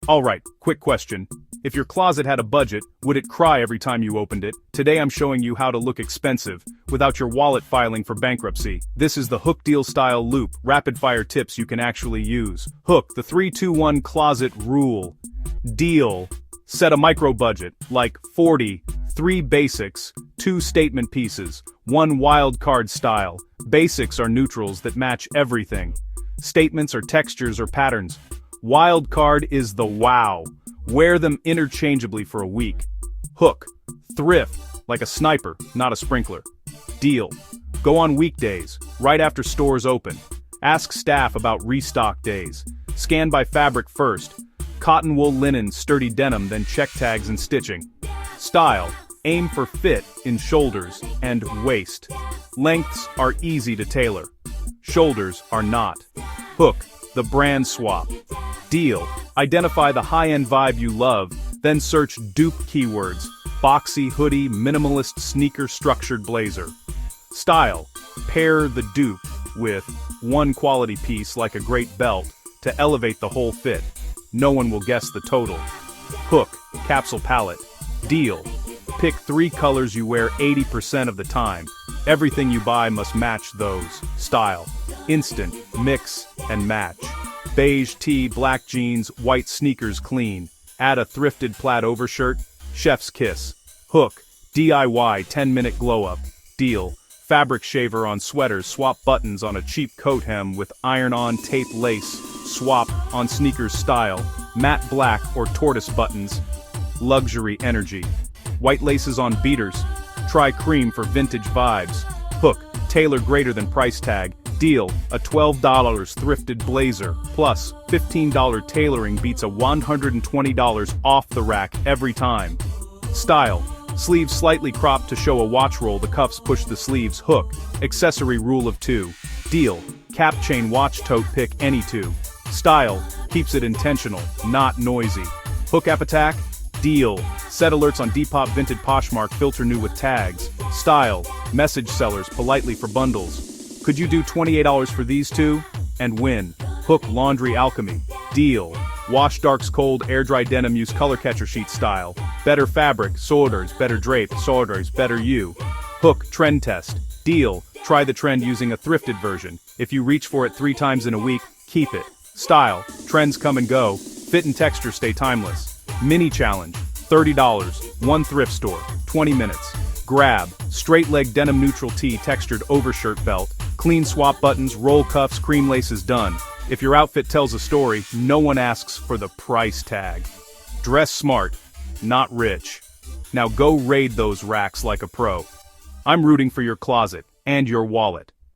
Alright, quick question. If your closet had a budget, would it cry every time you opened it? Today I'm showing you how to look expensive, without your wallet filing for bankruptcy. This is the Hook Deal Style Loop, rapid-fire tips you can actually use. Hook, the 3-2-1 closet rule. Deal. Set a micro-budget, like 40, 3 basics, 2 statement pieces, 1 wild card style. Basics are neutrals that match everything. Statements are textures or patterns. Wild card is the wow. Wear them interchangeably for a week. Hook. Thrift, like a sniper, not a sprinkler. Deal. Go on weekdays, right after stores open. Ask staff about restock days. Scan by fabric first. Cotton, wool, linen, sturdy denim, then check tags and stitching. Style. Aim for fit in shoulders and waist. Lengths are easy to tailor. Shoulders are not. Hook. The brand swap. Deal. Identify the high-end vibe you love, then search dupe keywords. Boxy hoodie, minimalist sneaker, structured blazer. Style. Pair the dupe with one quality piece like a great belt to elevate the whole fit. No one will guess the total. Hook. Capsule palette. Deal. Pick 3 colors you wear 80% of the time. Everything you buy must match those. Style. Instant. Mix and match. Beige tee, black jeans, white sneakers clean. Add a thrifted plaid overshirt. Chef's kiss. Hook. DIY 10-minute glow-up. Deal. Fabric shaver on sweaters. Swap buttons on a cheap coat hem with iron-on tape lace. Swap on sneakers style. Matte black or tortoise buttons. Luxury energy. White laces on beaters. Try cream for vintage vibes. Hook. Tailor greater than price tag. Deal. A $12 thrifted blazer plus $15 tailoring beats a $120 off the rack every time. Style. Sleeves slightly cropped to show a watch roll, the cuffs push the sleeves. Hook. Accessory rule of 2. Deal. Cap chain watch tote, pick any 2. Style. Keeps it intentional, not noisy. Hook app attack. Deal. Set alerts on Depop vintage Poshmark, filter new with tags. Style. Message sellers politely for bundles. Could you do $28 for these 2? And win. Hook laundry alchemy. Deal. Wash darks cold, air dry denim, use color catcher sheet style. Better fabric, sorters, better drape, sorters, better you. Hook trend test. Deal. Try the trend using a thrifted version. If you reach for it 3 times in a week, keep it. Style. Trends come and go. Fit and texture stay timeless. Mini challenge. $30. 1 thrift store. 20 minutes. Grab. Straight leg denim neutral tee, textured overshirt belt. Clean swap buttons, roll cuffs, cream laces done. If your outfit tells a story, no one asks for the price tag. Dress smart, not rich. Now go raid those racks like a pro. I'm rooting for your closet and your wallet.